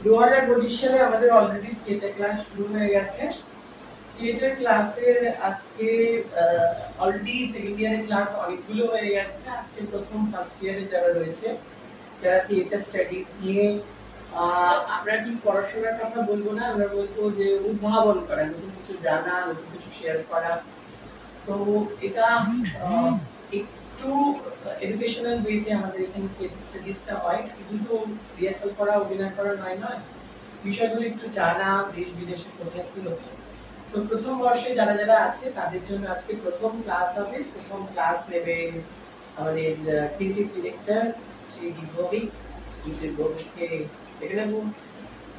2025 সালে আমাদের already theatre class শুরু হয়ে গেছে। থিয়েটার ক্লাসের আজকে অলরেডি সেকেন্ড ইয়ারের ক্লাস অনেকগুলো হয়ে গেছে। আজকে প্রথম ফার্স্ট ইয়ারে যারা রয়েছে, যারা থিয়েটার স্টাডিজ নিয়ে আমরা কি পড়াশোনার কথা বলবো না, আমরা বলবো যে উদ্ভাবন করা, নতুন কিছু জানা, নতুন কিছু শেয়ার করা। তো এটা একটু এডুকেশনাল ওয়েতে আমাদের এখানে থিয়েটার স্টাডিজটা হয়। শুধু তো রিহার্সাল করা, অভিনয় করা নয়, বিষয়গুলো একটু জানা, দেশ বিদেশে কোথায় কি হচ্ছে। তো প্রথম বর্ষে যারা যারা আছে তাদের জন্য আজকে প্রথম ক্লাস হবে। প্রথম ক্লাস নেবে আমাদের ক্রিয়েটিভ ডিরেক্টর শ্রী দীপক ভৌমিককে এখানে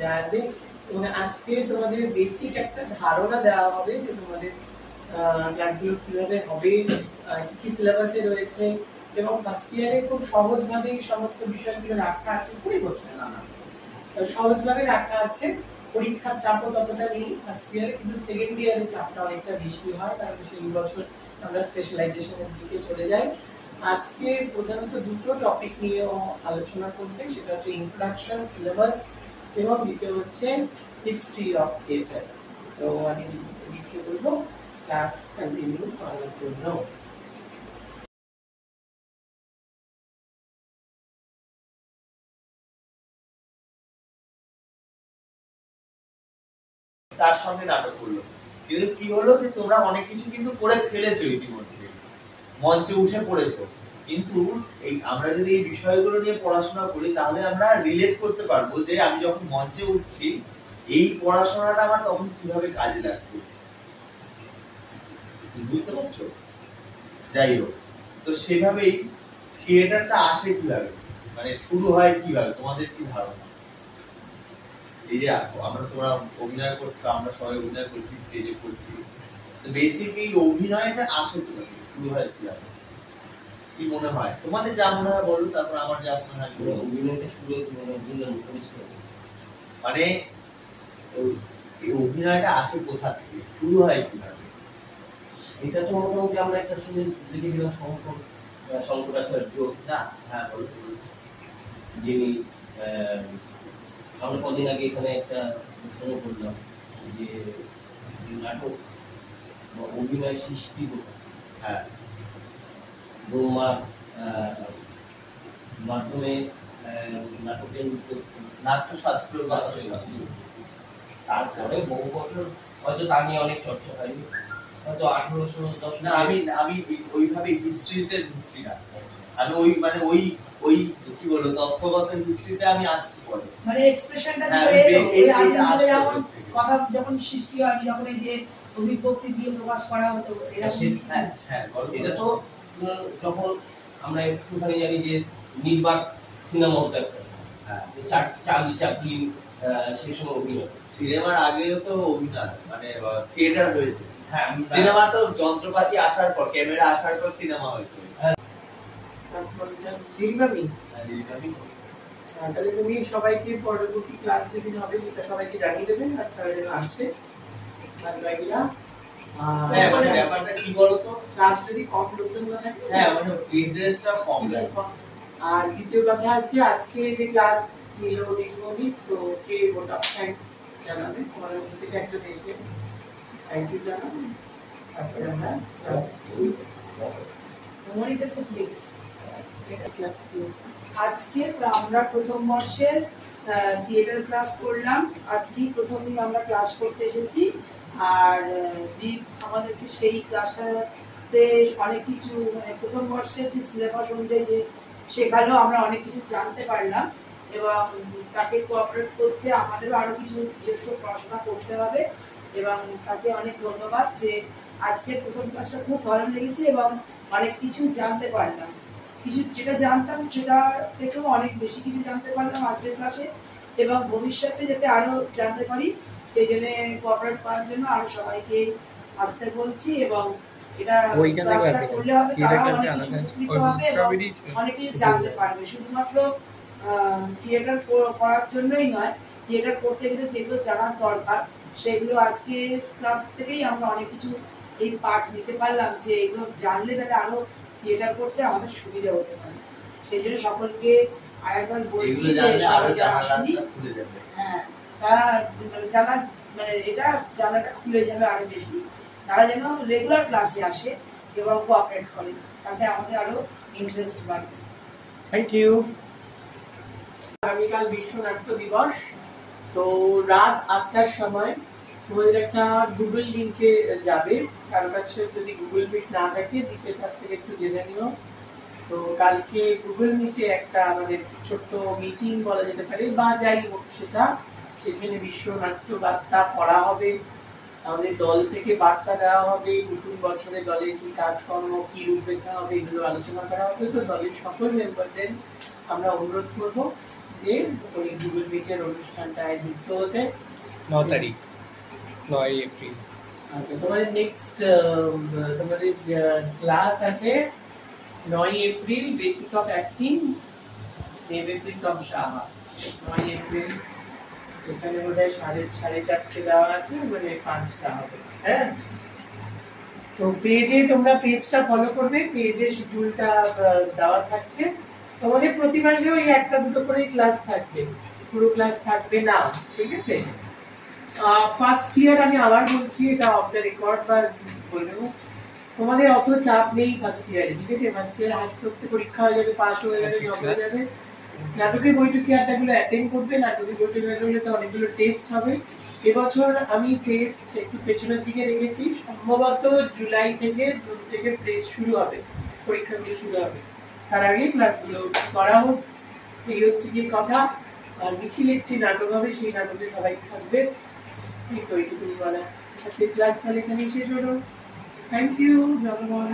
জানাতে। এবং আজকে তোমাদের বেসিক একটা ধারণা দেওয়া হবে যে তোমাদের ক্লাসগুলো কিভাবে হবে, কি কি সিলেবাসে রয়েছে, এবং ফার্স্ট ইয়ারে খুব সহজভাবে সমস্ত বিষয়গুলো রাখা আছে। 20 বছর না সহজভাবে রাখা আছে। পরীক্ষার চাপও ততটা নেই ফার্স্ট ইয়ারে, কিন্তু সেকেন্ড ইয়ারে চাপটা অনেকটা বেশি হয়, কারণ সেই বছর আমরা স্পেশালাইজেশনের দিকে চলে যাই। আজকে প্রধানত দুটো টপিক নিয়ে আলোচনা করবে, সেটা হচ্ছে ইন্ট্রোডাকশন সিলেবাস এবং দ্বিতীয় হচ্ছে হিস্ট্রি অফ থিয়েটার। তো আমি লিখে বলবো ক্লাস কন্টিনিউ করার জন্য। তার সঙ্গে নাটক করলো, কিন্তু কি হলো যে তোমরা অনেক কিছু কিন্তু করে ফেলেছো ইতিমধ্যে, মঞ্চে উঠে পড়েছো, কিন্তু এই আমরা যদি এই বিষয়গুলো নিয়ে পড়াশোনা করি তাহলে আমরা রিলেট করতে পারবো যে আমি যখন মঞ্চে উঠছি এই পড়াশোনাটা আমার তখন কিভাবে কাজে লাগছে, বুঝতে পারছো? যাই হোক, তো সেভাবেই থিয়েটারটা আসে কিভাবে, মানে শুরু হয় কিভাবে, তোমাদের কি ধারণা? এই যে আমরা তোমরা অভিনয় করছো, আমরা সবাই অভিনয় করছি, স্টেজে করছি, তো বেসিক এই অভিনয়টা আসে কিভাবে, শুরু হয় কিভাবে, কি মনে হয় তোমাদের? যা মনে হয় বলো, তারপর আমার যা মনে হয়। অভিনয়টা শুরু মানে এই অভিনয়টা আসে কোথা থেকে, শুরু হয় কিভাবে? এটা তো মোটামুটি আমরা একটা শুনে দেখেছিলাম শঙ্করাচার্য, না হ্যাঁ বলো, যিনি আমরা কদিন আগে এখানে একটা শুনে করলাম যে নাটক অভিনয় সৃষ্টি কোথায়, হ্যাঁ ব্রহ্মার মাধ্যমে নাটকের নাট্যশাস্ত্র, তারপরে বহু বছর হয়তো তা নিয়ে অনেক চর্চা হয়নি, হয়তো 1810। না আমি আমি ওইভাবে হিস্ট্রিতে ঢুকছি না, আমি ওই মানে ওই কি বলবো তথ্যগত হিস্ট্রিতে আমি আসছি পরে, মানে এক্সপ্রেশনটা দিয়ে ওই আদিমযুগে যেমন কথা যখন সৃষ্টি হয়, যখন এই যে অভিব্যক্তি দিয়ে প্রকাশ করা হতো, এটা তো যখন আমরা একটুখানি জানি যে নির্বাক সিনেমা হতো একটা, চার্লি চ্যাপলিন সেই সময় অভিনয়। সিনেমার আগেও তো অভিনয় মানে থিয়েটার হয়েছে, হ্যাঁ সিনেমা তো যন্ত্রপাতি আসার পর, ক্যামেরা আসার পর সিনেমা হয়েছে। তাহলে তুমি সবাইকে পরবর্তী ক্লাস যেদিন হবে সেটা সবাইকে জানিয়ে দেবেন, আর তারা যেন আসে। ব্যাপারটা কি বলতো, ক্লাস যদি কম লোকজন থাকে, হ্যাঁ মানে ইন্টারেস্টটা কম লাগে। আর দ্বিতীয় কথা হচ্ছে আজকে যে ক্লাস নিল দীপক, তো কে ভোট অফ থ্যাঙ্কস জানাবে, তোমাদের মধ্যে থেকে একজন এসে থ্যাংক ইউ জানাবে, তারপরে আমরা আজকে আমরা প্রথম বর্ষের থিয়েটার ক্লাস করলাম। আজকেই প্রথম দিন আমরা ক্লাস করতে এসেছি, আর আমাদেরকে সেই ক্লাসটাতে অনেক কিছু মানে প্রথম বর্ষের যে সিলেবাস অনুযায়ী যে শেখালো, আমরা অনেক কিছু জানতে পারলাম, এবং তাকে কোঅপারেট করতে আমাদেরও আরো কিছু নিজস্ব পড়াশোনা করতে হবে। এবং তাকে অনেক ধন্যবাদ যে আজকের প্রথম ক্লাসটা খুব ভালো লেগেছে এবং অনেক কিছু জানতে পারলাম। কিছু যেটা জানতাম সেটা থেকেও অনেক বেশি কিছু জানতে পারলাম আজকের ক্লাসে, এবং ভবিষ্যতে যাতে আরো জানতে পারি সেই জন্য কোঅপারেট করার জন্য আরো সবাইকে আসতে বলছি। এবং এটা ক্লাসটা করলে হবে তারাও অনেক কিছু উপকৃত হবে এবং অনেক কিছু জানতে পারবে। শুধুমাত্র থিয়েটার করার জন্যই নয়, থিয়েটার করতে গেলে যেগুলো জানার দরকার সেগুলো আজকে ক্লাস থেকেই আমরা অনেক কিছু এই পাঠ নিতে পারলাম, যে এগুলো জানলে তাহলে আরো থিয়েটার করতে আমাদের সুবিধা হতে পারে। সেই জন্য সকলকে আর একবার বলছি এগুলো যে জানলে আরো সবাই যারা জানার শুনি, রাস্তা খুলে যাবে। হ্যাঁ তারা জানা মানে এটা জানাটা খুলে যাবে আরো বেশি। তারা যেন রেগুলার ক্লাসে আসে এবং কোঅপারেট করে, তাতে আমাদের আরো ইন্টারেস্ট বাড়বে। Thank you. আগামীকাল বিশ্ব নাট্য দিবস, তো রাত 8টার সময় তোমাদের একটা গুগল লিঙ্কে যাবে। কারো কাছে যদি গুগল মিট না থাকে দিকের কাছ থেকে একটু জেনে নিও। তো কালকে গুগল মিটে একটা আমাদের ছোট্ট মিটিং বলা যেতে পারে বা যাই হোক সেটা, সেখানে বিশ্ব নাট্য বার্তা পড়া হবে, আমাদের দল থেকে বার্তা দেওয়া হবে, নতুন বছরে দলের কি কাজকর্ম কি রূপরেখা হবে এগুলো আলোচনা করা হবে। তো দলের সকল মেম্বারদের আমরা অনুরোধ করব যে ওই গুগল মিটের অনুষ্ঠানটায় যুক্ত হতে। 9 তারিখ 9 এপ্রিল। আচ্ছা, তোমাদের নেক্সট তোমাদের ক্লাস আছে 9 April basic of acting, Debpreet Saha. 9 April এখানে বোধহয় 4:30 দেওয়া আছে, মানে 5টা হবে। হ্যাঁ, তো পেজে তোমরা পেজটা ফলো করবে, পেজে শিডিউলটা দেওয়া থাকছে। তোমাদের প্রতি মাসে ওই 1টা-2টো করে ক্লাস থাকবে, পুরো ক্লাস থাকবে না, ঠিক আছে? ফার্স্ট ইয়ার আমি আবার বলছি, এটা অফ দ্য রেকর্ড বা বলবো, তোমাদের অত চাপ নেই ফার্স্ট ইয়ারে, ঠিক আছে? ফার্স্ট ইয়ারে আস্তে আস্তে পরীক্ষা হয়ে যাবে, পাস হয়ে যাবে, জব হয়ে যাবে। নাটকের বৈঠকি আড্ডাগুলো অ্যাটেন্ড করবে, নাটকের বৈঠকি তো অনেকগুলো টেস্ট হবে। এবছর আমি টেস্ট একটু পেছনের দিকে রেখেছি, সম্ভবত জুলাই থেকে জুন থেকে টেস্ট শুরু হবে, পরীক্ষাগুলো শুরু হবে, তার আগে ক্লাসগুলো করা হোক। এই হচ্ছে কি কথা। আর মিছিল একটি নাটক হবে, সেই নাটকে সবাই থাকবে, এই তো এইটুকুনি বলা। আজকের ক্লাস তাহলে এখানেই শেষ হলো। থ্যাংক ইউ জনগণ।